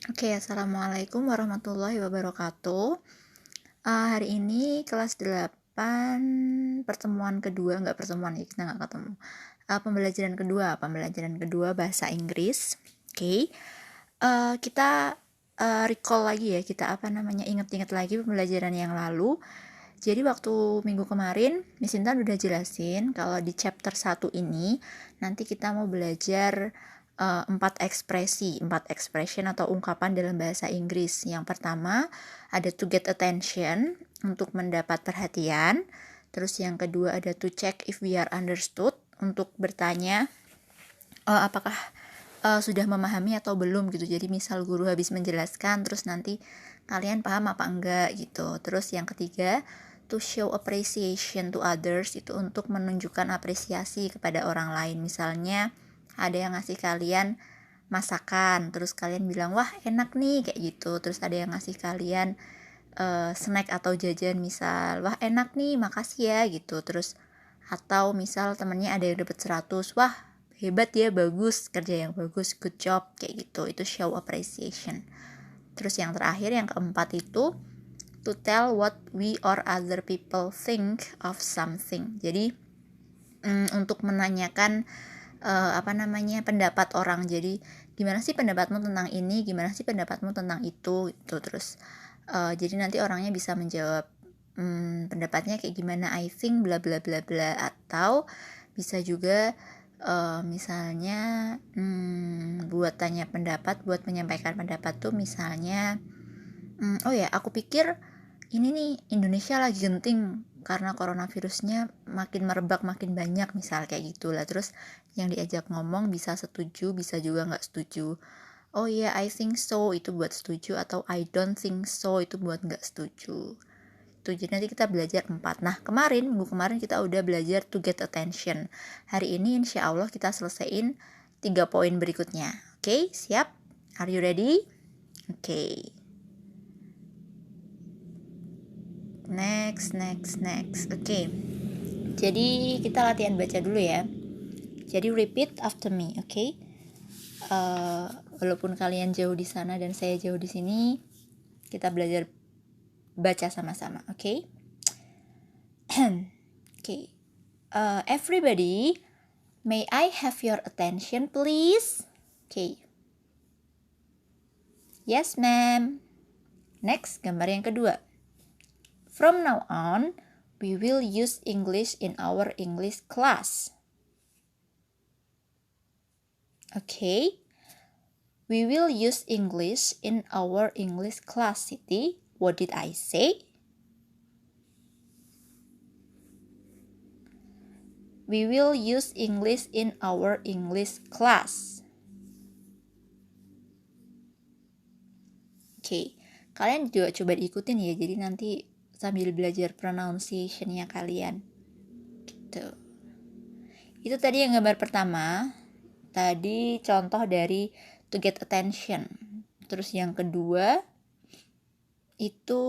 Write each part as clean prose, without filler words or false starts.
Oke, assalamualaikum warahmatullahi wabarakatuh. Hari ini kelas 8 pertemuan kedua, nggak pertemuan ya, kita nggak ketemu. Pembelajaran kedua bahasa Inggris. Oke, kita recall lagi ya, kita ingat-ingat lagi pembelajaran yang lalu. Jadi waktu minggu kemarin, Miss Intan udah jelasin kalau di chapter 1 ini nanti kita mau belajar 4 expression atau ungkapan dalam bahasa Inggris. Yang pertama ada to get attention, untuk mendapat perhatian. Terus yang kedua ada to check if we are understood, untuk bertanya apakah sudah memahami atau belum gitu. Jadi misal guru habis menjelaskan terus nanti kalian paham apa enggak gitu. Terus yang ketiga to show appreciation to others, itu untuk menunjukkan apresiasi kepada orang lain. Misalnya ada yang ngasih kalian masakan, terus kalian bilang wah enak nih kayak gitu. Terus ada yang ngasih kalian snack atau jajan, misal wah enak nih makasih ya gitu. Terus atau misal temennya ada yang dapat 100, wah hebat ya, bagus, kerja yang bagus, good job kayak gitu. Itu show appreciation. Terus yang terakhir, yang keempat itu to tell what we or other people think of something. Jadi untuk menanyakan pendapat orang. Jadi gimana sih pendapatmu tentang ini, gimana sih pendapatmu tentang itu gitu. Terus jadi nanti orangnya bisa menjawab pendapatnya kayak gimana, I think bla bla bla bla. Atau bisa juga misalnya buat tanya pendapat, buat menyampaikan pendapat tuh misalnya oh ya, aku pikir ini nih Indonesia lagi genting karena coronavirusnya makin merebak, makin banyak, misal kayak gitulah. Terus yang diajak ngomong bisa setuju, bisa juga nggak setuju. Oh ya, I think so, itu buat setuju. Atau I don't think so, itu buat nggak setuju. Itu jadi nanti kita belajar 4. Nah minggu kemarin kita udah belajar to get attention. Hari ini insya Allah kita selesaiin 3 poin berikutnya. Oke, siap? Are you ready? Oke. Next. Oke. Jadi kita latihan baca dulu ya. Jadi repeat after me, oke? Walaupun kalian jauh di sana dan saya jauh di sini, kita belajar baca sama-sama, oke? Oke. Everybody, may I have your attention, please? Oke. Yes, ma'am. Next, gambar yang kedua. From now on, we will use English in our English class. Okay. We will use English in our English class, Siti. What did I say? We will use English in our English class. Okay. Kalian juga coba diikutin ya. Jadi nanti sambil belajar pronunciation-nya kalian. Gitu. Itu tadi yang gambar pertama. Tadi contoh dari to get attention. Terus yang kedua itu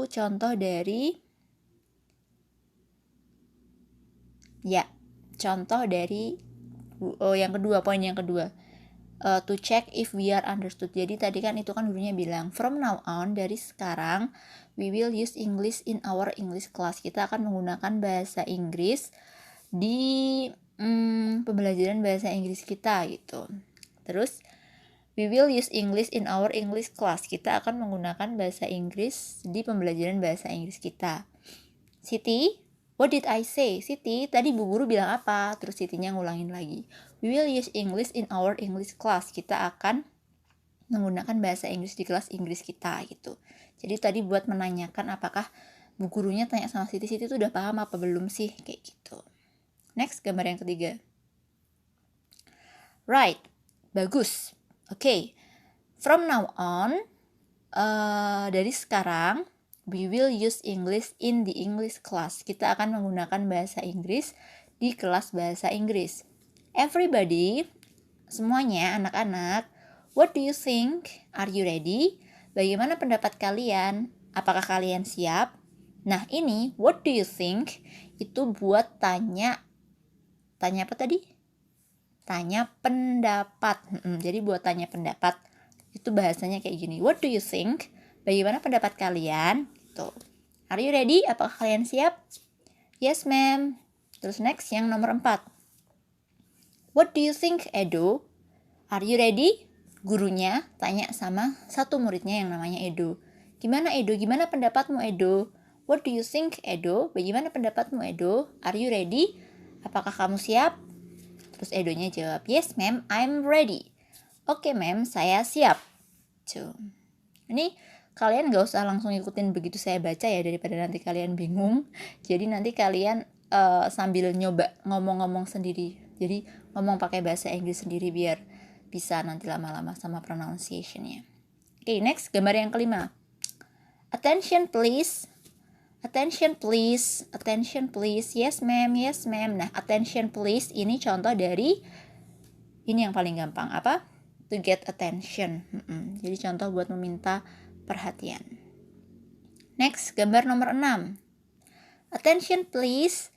contoh dari poin yang kedua. To check if we are understood. Jadi tadi kan itu kan gurunya bilang from now on, dari sekarang we will use English in our English class. Kita akan menggunakan bahasa Inggris di pembelajaran bahasa Inggris kita gitu. Terus we will use English in our English class. Kita akan menggunakan bahasa Inggris di pembelajaran bahasa Inggris kita. Siti, what did I say? Siti, tadi bu guru bilang apa? Terus Sitinya ngulangin lagi. We will use English in our English class. Kita akan menggunakan bahasa Inggris di kelas Inggris kita gitu. Jadi tadi buat menanyakan apakah bu gurunya tanya sama Siti tuh udah paham apa belum sih, kayak gitu. Next, gambar yang ketiga. Right, bagus. Okay. From now on, dari sekarang, we will use English in the English class. Kita akan menggunakan bahasa Inggris di kelas bahasa Inggris. Everybody, semuanya, anak-anak, what do you think? Are you ready? Bagaimana pendapat kalian? Apakah kalian siap? Nah ini, what do you think? Itu buat tanya apa tadi? Tanya pendapat. Jadi buat tanya pendapat. itu bahasanya kayak gini. What do you think? Bagaimana pendapat kalian? Gitu. Are you ready? Apakah kalian siap? Yes, ma'am. Terus next, yang nomor 4. What do you think, Edo? Are you ready? Gurunya tanya sama satu muridnya yang namanya Edo. Gimana Edo? Gimana pendapatmu Edo? What do you think Edo? Bagaimana pendapatmu Edo? Are you ready? Apakah kamu siap? Terus Edonya jawab, yes ma'am, I'm ready. Oke ma'am, saya siap. Tuh. Ini kalian gak usah langsung ikutin begitu saya baca ya, daripada nanti kalian bingung. Jadi nanti kalian sambil nyoba ngomong-ngomong sendiri. Jadi ngomong pakai bahasa Inggris sendiri biar bisa nanti lama-lama sama pronunciation-nya. Oke, next, gambar yang kelima. Attention please. Attention please. Attention please. Yes ma'am, yes ma'am. Nah, attention please ini contoh dari ini yang paling gampang. Apa? To get attention. Jadi contoh buat meminta perhatian. Next, gambar nomor 6. Attention please.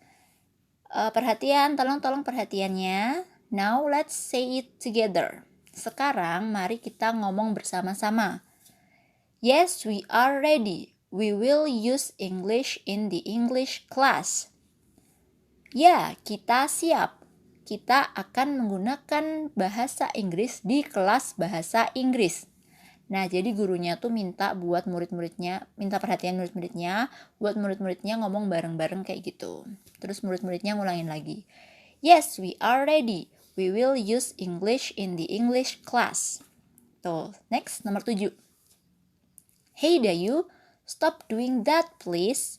Perhatian, tolong perhatiannya. Now let's say it together. Sekarang mari kita ngomong bersama-sama. Yes, we are ready. We will use English in the English class. Ya, kita siap. Kita akan menggunakan bahasa Inggris di kelas bahasa Inggris. Nah, jadi gurunya tuh minta buat murid-muridnya, minta perhatian murid-muridnya, buat murid-muridnya ngomong bareng-bareng kayak gitu. Terus murid-muridnya ngulangin lagi. Yes, we are ready. We will use English in the English class. Tuh, next, nomor 7. Hey Dayu, stop doing that please.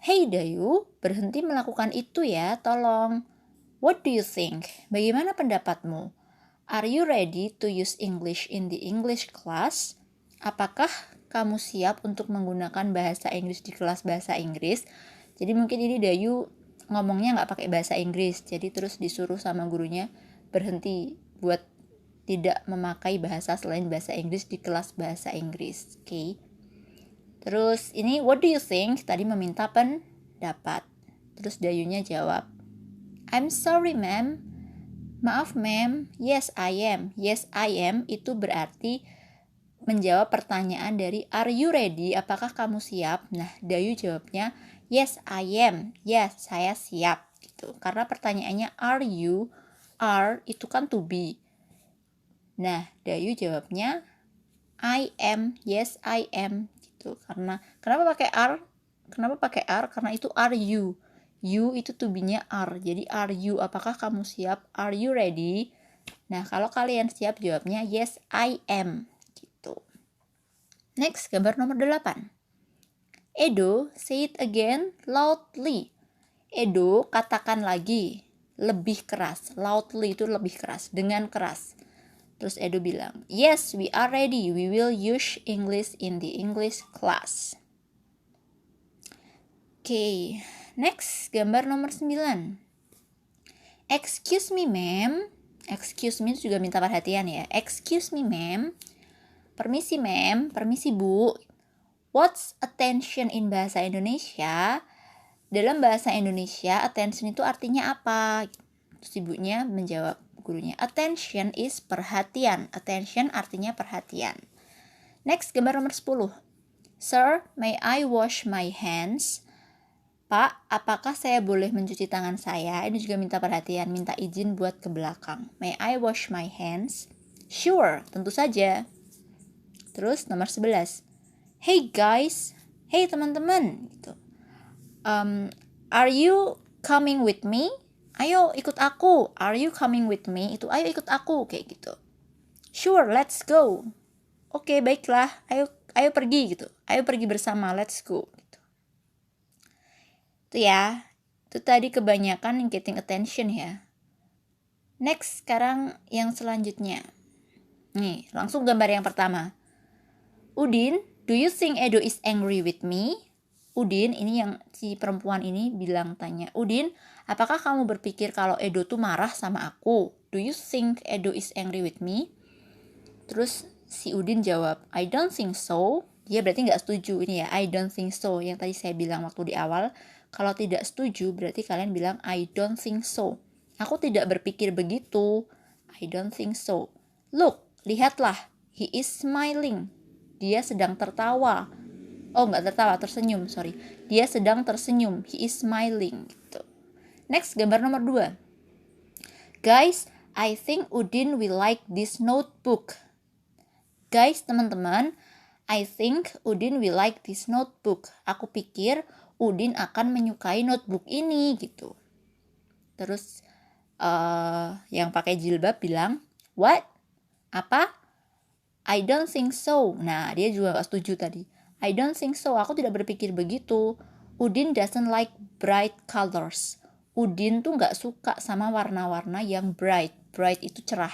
Hey Dayu, berhenti melakukan itu ya, tolong. What do you think? Bagaimana pendapatmu? Are you ready to use English in the English class? Apakah kamu siap untuk menggunakan bahasa Inggris di kelas bahasa Inggris? Jadi mungkin ini Dayu ngomongnya nggak pakai bahasa Inggris, jadi terus disuruh sama gurunya berhenti buat tidak memakai bahasa selain bahasa Inggris di kelas bahasa Inggris. Oke. Terus ini what do you think? Tadi meminta pendapat. Terus Dayunya jawab, I'm sorry ma'am. Maaf ma'am. Yes I am. Yes I am itu berarti menjawab pertanyaan dari are you ready? Apakah kamu siap? Nah, Dayu jawabnya yes I am. Yes, saya siap gitu. Karena pertanyaannya are you? Are itu kan to be. Nah, Dayu jawabnya I am. Yes I am gitu. Karena kenapa pakai are? Kenapa pakai are? Karena itu are you. You itu to be-nya are. Jadi are you? Apakah kamu siap? Are you ready? Nah, kalau kalian siap jawabnya yes I am. Next, gambar nomor 8. Edo, say it again loudly. Edo, katakan lagi. Lebih keras. Loudly itu lebih keras. Dengan keras. Terus Edo bilang, yes, we are ready. We will use English in the English class. Oke, next, gambar nomor 9. Excuse me, ma'am. Excuse me itu juga minta perhatian ya. Excuse me, ma'am. Permisi ma'am, permisi bu. What's attention in bahasa Indonesia? Dalam bahasa Indonesia, attention itu artinya apa? Terus ibunya menjawab gurunya, attention is perhatian. Attention artinya perhatian. Next, gambar nomor 10. Sir, may I wash my hands? Pak, apakah saya boleh mencuci tangan saya? Ini juga minta perhatian, minta izin buat ke belakang. May I wash my hands? Sure, tentu saja. Terus nomor 11. Hey guys, hey teman-teman gitu. Are you coming with me? Ayo ikut aku. Are you coming with me? Itu ayo ikut aku kayak gitu. Sure, let's go. Oke, baiklah. Ayo pergi gitu. Ayo pergi bersama, let's go gitu. Itu ya. Itu tadi kebanyakan getting attention ya. Next, sekarang yang selanjutnya. Nih, langsung gambar yang pertama. Udin, do you think Edo is angry with me? Udin, ini yang si perempuan ini bilang tanya. Udin, apakah kamu berpikir kalau Edo tuh marah sama aku? Do you think Edo is angry with me? Terus si Udin jawab, I don't think so. Dia berarti gak setuju ini ya, I don't think so. Yang tadi saya bilang waktu di awal, kalau tidak setuju berarti kalian bilang I don't think so. Aku tidak berpikir begitu. I don't think so. Look, lihatlah. He is smiling. Dia sedang tertawa. Oh, nggak tertawa, tersenyum, sorry. Dia sedang tersenyum. He is smiling. Gitu. Next, gambar nomor 2. Guys, I think Udin will like this notebook. Guys, teman-teman, I think Udin will like this notebook. Aku pikir Udin akan menyukai notebook ini, gitu. Terus, yang pakai jilbab bilang, what? Apa? I don't think so. Nah, dia juga gak setuju tadi. I don't think so. Aku tidak berpikir begitu. Udin doesn't like bright colors. Udin tuh gak suka sama warna-warna yang bright. Bright itu cerah.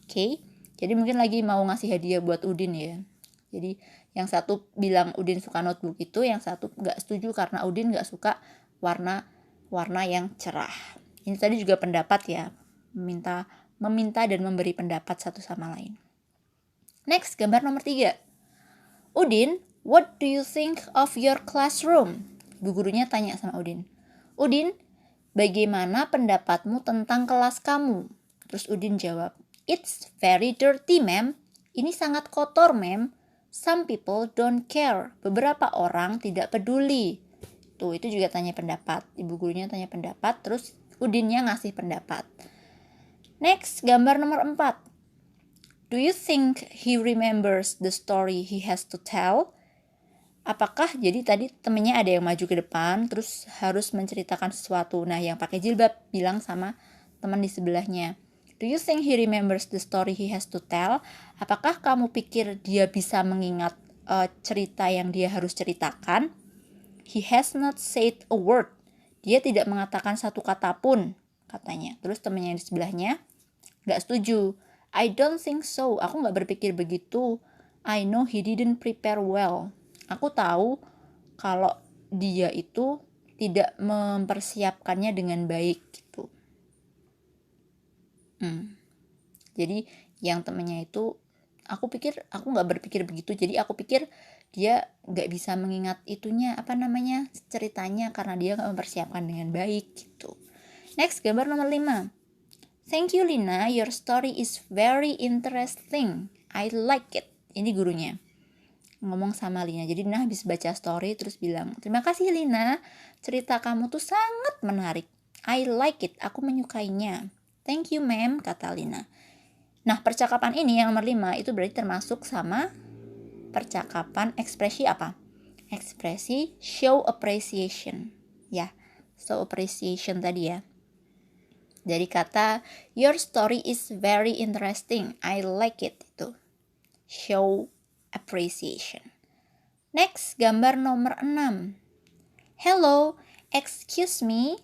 Oke? Jadi mungkin lagi mau ngasih hadiah buat Udin ya. Jadi yang satu bilang Udin suka notebook itu, yang satu gak setuju karena Udin gak suka warna yang cerah. Ini tadi juga pendapat ya. Meminta dan memberi pendapat satu sama lain. Next, gambar nomor 3. Udin, what do you think of your classroom? Bu gurunya tanya sama Udin. Udin, bagaimana pendapatmu tentang kelas kamu? Terus Udin jawab, it's very dirty, ma'am. Ini sangat kotor, ma'am. Some people don't care. Beberapa orang tidak peduli. Tuh, itu juga tanya pendapat. Ibu gurunya tanya pendapat, terus Udinnya ngasih pendapat. Next, gambar nomor 4. Do you think he remembers the story he has to tell? Apakah jadi tadi temennya ada yang maju ke depan terus harus menceritakan sesuatu. Nah, yang pakai jilbab bilang sama teman di sebelahnya, do you think he remembers the story he has to tell? Apakah kamu pikir dia bisa mengingat cerita yang dia harus ceritakan? He has not said a word. Dia tidak mengatakan satu kata pun, katanya. Terus temannya di sebelahnya gak setuju. I don't think so. Aku gak berpikir begitu. I know he didn't prepare well. Aku tahu kalau dia itu tidak mempersiapkannya dengan baik gitu. Jadi yang temennya itu, aku gak berpikir begitu. Jadi aku pikir dia gak bisa mengingat ceritanya karena dia gak mempersiapkan dengan baik gitu. Next, gambar nomor 5. Thank you Lina, your story is very interesting. I like it. Ini gurunya ngomong sama Lina. Jadi Lina habis baca story terus bilang, terima kasih Lina, cerita kamu tuh sangat menarik. I like it, aku menyukainya. Thank you ma'am, kata Lina. Nah, percakapan ini yang nomor 5 itu berarti termasuk sama percakapan ekspresi apa? Ekspresi show appreciation. Ya, show appreciation tadi ya. Dari kata your story is very interesting, I like it, itu show appreciation. Next, gambar nomor 6. Hello, excuse me.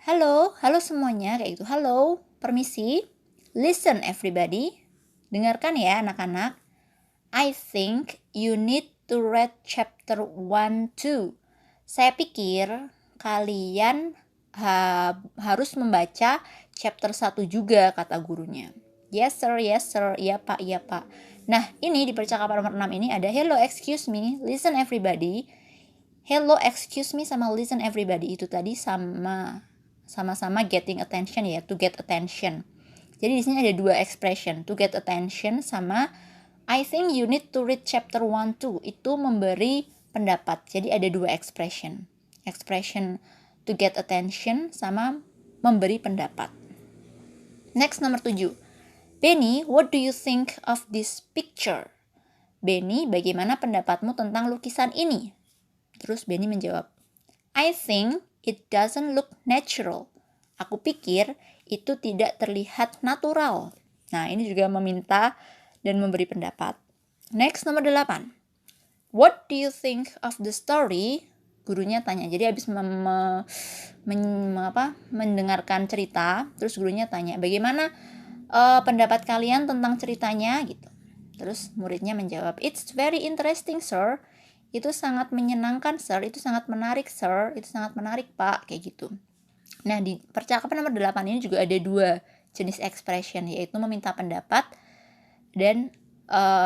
Halo semuanya, kayak gitu. Halo, permisi. Listen everybody. Dengarkan ya anak-anak. I think you need to read chapter 1 too. Saya pikir kalian harus membaca chapter 1 juga, kata gurunya. Yes sir, iya pak. Nah, ini di percakapan nomor 6 ini ada hello, excuse me, listen everybody. Hello, excuse me sama listen everybody itu tadi sama-sama getting attention ya, to get attention. Jadi di sini ada 2 expression, to get attention sama I think you need to read chapter 1 too. Itu memberi pendapat. Jadi ada 2 expression. Expression to get attention sama memberi pendapat. Next, nomor 7. Benny, what do you think of this picture? Benny, bagaimana pendapatmu tentang lukisan ini? Terus Benny menjawab, I think it doesn't look natural. Aku pikir itu tidak terlihat natural. Nah, ini juga meminta dan memberi pendapat. Next, nomor 8. What do you think of the story? Gurunya tanya. Jadi habis mendengarkan cerita, terus gurunya tanya, bagaimana pendapat kalian tentang ceritanya gitu. Terus muridnya menjawab, it's very interesting sir. Itu sangat menyenangkan sir, itu sangat menarik sir, itu sangat menarik pak, kayak gitu. Nah, di percakapan nomor 8 ini juga ada 2 jenis expression, yaitu meminta pendapat dan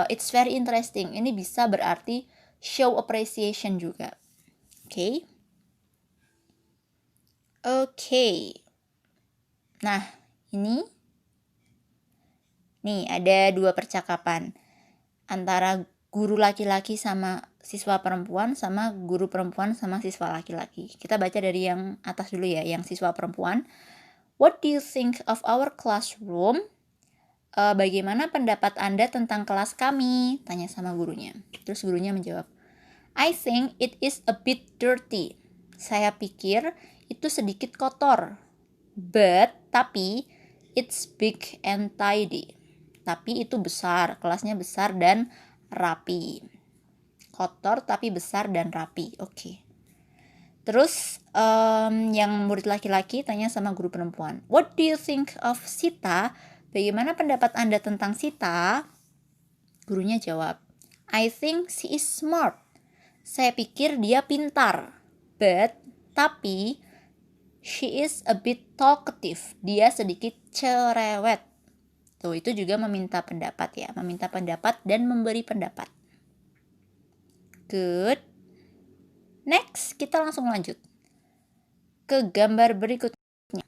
it's very interesting. Ini bisa berarti show appreciation juga. Oke. Nah, ini Nih, ada 2 percakapan antara guru laki-laki sama siswa perempuan sama guru perempuan sama siswa laki-laki. Kita baca dari yang atas dulu ya, yang siswa perempuan. What do you think of our classroom? Bagaimana pendapat Anda tentang kelas kami? Tanya sama gurunya. Terus gurunya menjawab, I think it is a bit dirty. Saya pikir itu sedikit kotor. Tapi, it's big and tidy. Tapi itu besar, kelasnya besar dan rapi. Kotor tapi besar dan rapi. Oke. Terus yang murid laki-laki tanya sama guru perempuan, What do you think of Sita? Bagaimana pendapat Anda tentang Sita? Gurunya jawab, I think she is smart. Saya pikir dia pintar. Tapi she is a bit talkative. Dia sedikit cerewet. Tuh, itu juga meminta pendapat ya. Meminta pendapat dan memberi pendapat. Good. Next, kita langsung lanjut ke gambar berikutnya.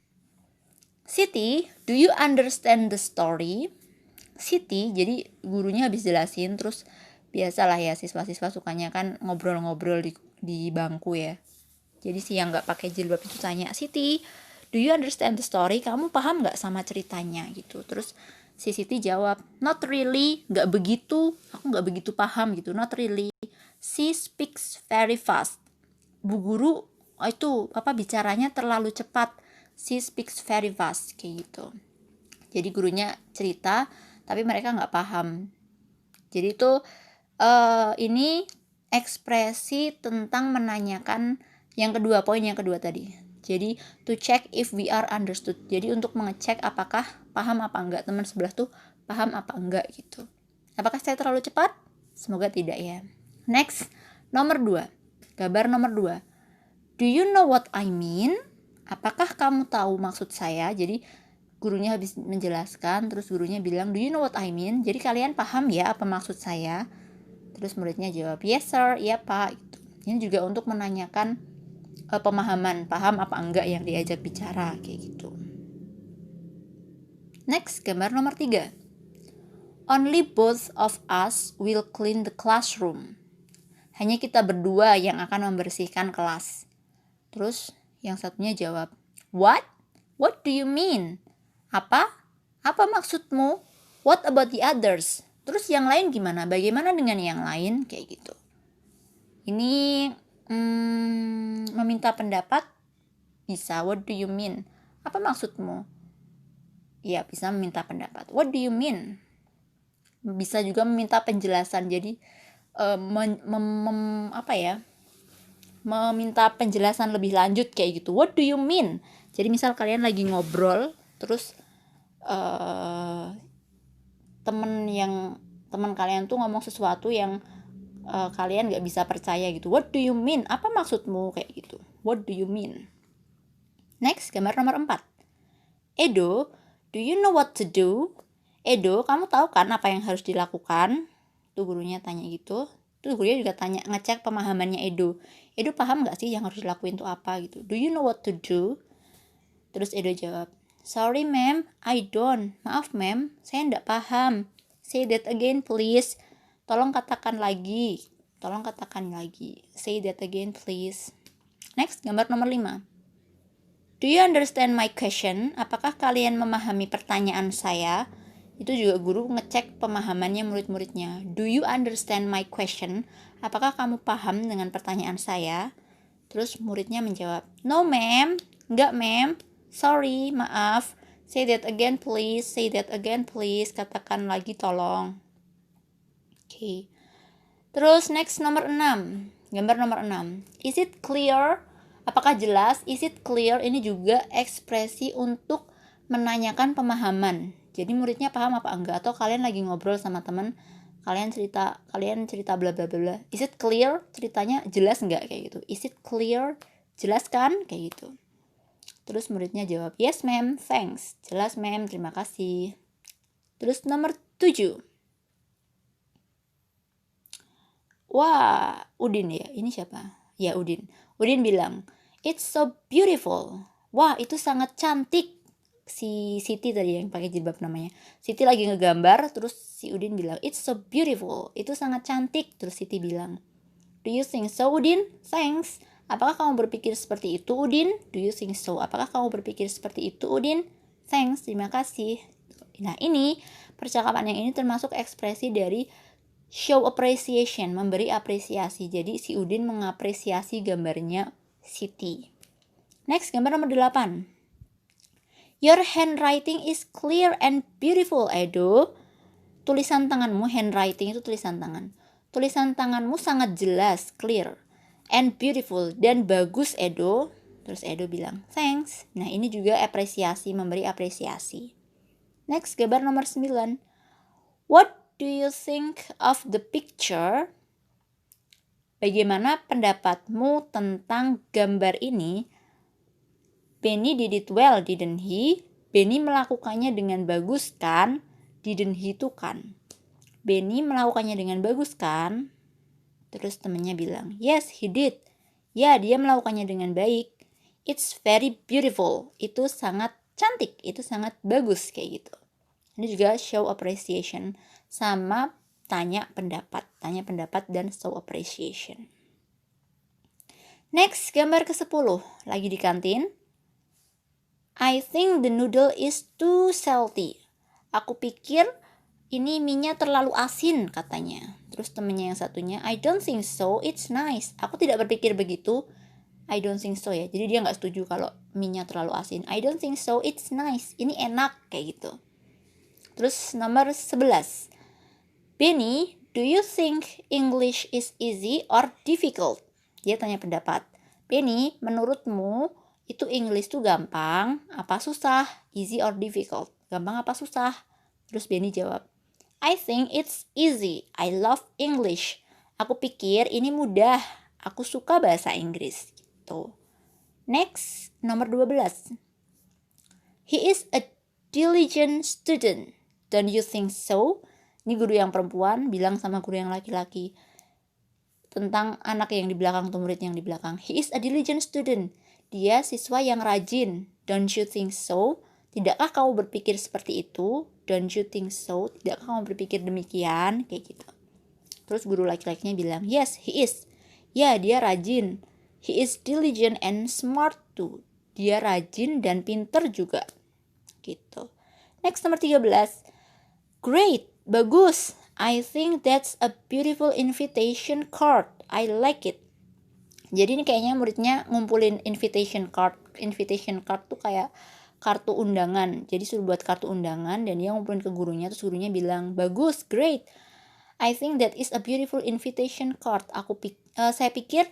Siti, do you understand the story? Siti, jadi gurunya habis jelasin, terus biasalah ya siswa-siswa sukanya kan ngobrol-ngobrol di bangku ya. Jadi si yang gak pakai jilbab itu tanya, Siti, do you understand the story? Kamu paham gak sama ceritanya gitu. Terus si Siti jawab, not really, gak begitu, aku gak begitu paham gitu, not really. She speaks very fast. Bu guru itu bicaranya terlalu cepat. She speaks very fast kayak gitu. Jadi gurunya cerita tapi mereka nggak paham. Jadi itu ini ekspresi tentang menanyakan yang kedua, poin yang kedua tadi. Jadi to check if we are understood. Jadi untuk mengecek apakah paham apa enggak, teman sebelah tuh paham apa enggak gitu. Apakah saya terlalu cepat? Semoga tidak ya. Next, nomor 2. Gambar nomor 2. Do you know what I mean? Apakah kamu tahu maksud saya? Jadi gurunya habis menjelaskan, terus gurunya bilang, do you know what I mean? Jadi kalian paham ya apa maksud saya? Terus muridnya jawab, yes sir, iya pak. Gitu. Ini juga untuk menanyakan pemahaman, paham apa enggak yang diajak bicara, kayak gitu. Next, gambar nomor 3. Only both of us will clean the classroom. Hanya kita berdua yang akan membersihkan kelas. Terus yang satunya jawab, What? What do you mean? Apa? Apa maksudmu? What about the others? Terus yang lain gimana? Bagaimana dengan yang lain? Kayak gitu. Ini meminta pendapat bisa. What do you mean? Apa maksudmu? Ya, bisa meminta pendapat. What do you mean? Bisa juga meminta penjelasan. Jadi meminta penjelasan lebih lanjut kayak gitu. What do you mean? Jadi misal kalian lagi ngobrol, terus teman kalian tuh ngomong sesuatu yang kalian nggak bisa percaya gitu. What do you mean? Apa maksudmu? Kayak gitu. What do you mean? Next, gambar nomor 4. Edo, do you know what to do? Edo, kamu tahu kan apa yang harus dilakukan? Tuh gurunya tanya gitu. Tuh gurunya juga tanya, ngecek pemahamannya Edo. Edo paham gak sih yang harus dilakuin tuh apa gitu? Do you know what to do? Terus Edo jawab, sorry ma'am, I don't. Maaf ma'am, saya nggak paham. Say that again please. Tolong katakan lagi. Say that again please. Next, gambar nomor 5. Do you understand my question? Apakah kalian memahami pertanyaan saya? Itu juga guru ngecek pemahamannya murid-muridnya. Do you understand my question? Apakah kamu paham dengan pertanyaan saya? Terus muridnya menjawab, no ma'am, enggak ma'am, sorry, maaf. Say that again please, katakan lagi tolong. Oke. Terus next nomor 6. Gambar nomor 6. Is it clear? Apakah jelas? Is it clear? Ini juga ekspresi untuk menanyakan pemahaman. Jadi muridnya paham apa enggak, atau kalian lagi ngobrol sama teman, kalian cerita bla bla bla. Is it clear? Ceritanya jelas enggak kayak gitu. Is it clear? Jelas kan? Kayak gitu. Terus muridnya jawab, yes ma'am, thanks. Jelas ma'am, terima kasih. Terus nomor 7. Wah, Udin ya. Ini siapa? Ya, Udin. Udin bilang, it's so beautiful. Wah, itu sangat cantik. si Siti tadi yang pakai jilbab namanya. Siti lagi ngegambar, terus si Udin bilang, "It's so beautiful." Itu sangat cantik. Terus Siti bilang, "Do you think so, Udin? Thanks." Apakah kamu berpikir seperti itu, Udin? Do you think so? Apakah kamu berpikir seperti itu, Udin? Thanks, terima kasih. Nah, ini percakapan yang ini termasuk ekspresi dari show appreciation, memberi apresiasi. Jadi si Udin mengapresiasi gambarnya Siti. Next, gambar nomor 8. Your handwriting is clear and beautiful, Edo. Tulisan tanganmu, handwriting itu tulisan tangan. Tulisan tanganmu sangat jelas, clear, and beautiful, dan bagus, Edo. Terus Edo bilang, thanks. Nah, ini juga apresiasi, memberi apresiasi. Next, gambar nomor 9. What do you think of the picture? Bagaimana pendapatmu tentang gambar ini? Benny did it well, didn't he? Benny melakukannya dengan bagus kan? Didn't he itu kan? Benny melakukannya dengan bagus kan? Terus temannya bilang, yes, he did. Ya, dia melakukannya dengan baik. It's very beautiful. Itu sangat cantik, itu sangat bagus kayak gitu. Ini juga show appreciation sama tanya pendapat dan show appreciation. Next, gambar ke-10, lagi di kantin. I think the noodle is too salty. Aku pikir ini minyak terlalu asin, katanya. Terus temennya yang satunya, I don't think so, it's nice. Aku tidak berpikir begitu. I don't think so ya. Jadi dia gak setuju kalau minyak terlalu asin. I don't think so, it's nice. Ini enak, kayak gitu. Terus nomor 11. Benny, do you think English is easy or difficult? Dia tanya pendapat. Benny, menurutmu itu English tuh gampang apa susah? Easy or difficult? Gampang apa susah? Terus Benny jawab, I think it's easy. I love English. Aku pikir ini mudah. Aku suka bahasa Inggris. Gitu. Next, nomor 12. He is a diligent student. Don't you think so? Ini guru yang perempuan bilang sama guru yang laki-laki tentang anak yang di belakang, atau murid yang di belakang. He is a diligent student. Dia siswa yang rajin. Don't you think so? Tidakkah kamu berpikir seperti itu? Don't you think so? Tidakkah kamu berpikir demikian? Kayak gitu. Terus guru laki-lakinya bilang, yes, he is. Ya, dia rajin. He is diligent and smart too. Dia rajin dan pinter juga. Gitu. Next, nomor 13. Great, bagus. I think that's a beautiful invitation card. I like it. Jadi ini kayaknya muridnya ngumpulin invitation card. Invitation card tuh kayak kartu undangan. Jadi suruh buat kartu undangan dan dia ngumpulin ke gurunya. Terus gurunya bilang, bagus, great. I think that is a beautiful invitation card. Saya pikir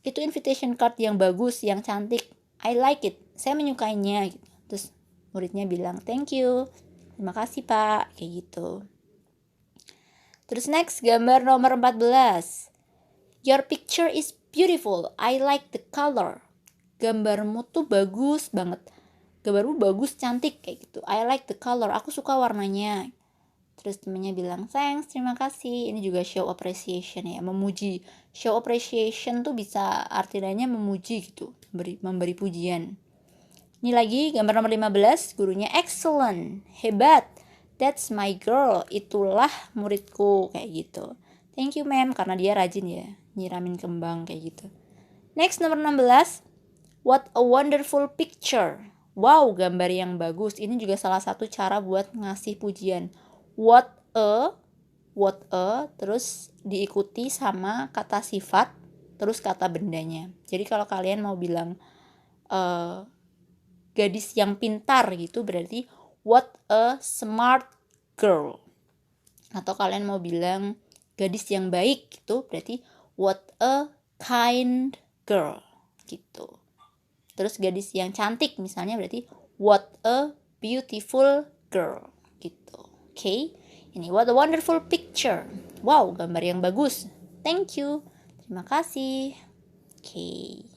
itu invitation card yang bagus, yang cantik. I like it. Saya menyukainya. Terus muridnya bilang, thank you. Terima kasih, Pak. Kayak gitu. Terus next, gambar nomor 14. Your picture is beautiful. I like the color. Gambarmu tuh bagus banget. Gambarmu bagus, cantik kayak gitu. I like the color. Aku suka warnanya. Terus temennya bilang, thanks, terima kasih. Ini juga show appreciation ya, memuji. Show appreciation tuh bisa artinya memuji gitu, memberi pujian. Ini lagi gambar nomor 15, gurunya excellent, hebat. That's my girl. Itulah muridku kayak gitu. Thank you, ma'am, karena dia rajin ya, nyiramin kembang kayak gitu. Next, nomor 16. What a wonderful picture. Wow, gambar yang bagus. Ini juga salah satu cara buat ngasih pujian. What a, terus diikuti sama kata sifat, terus kata bendanya. Jadi kalau kalian mau bilang gadis yang pintar gitu, berarti what a smart girl. Atau kalian mau bilang gadis yang baik gitu, berarti what a kind girl gitu. Terus gadis yang cantik misalnya berarti what a beautiful girl gitu. Okay? Ini what a wonderful picture. Wow, gambar yang bagus. Thank you. Terima kasih. Okay.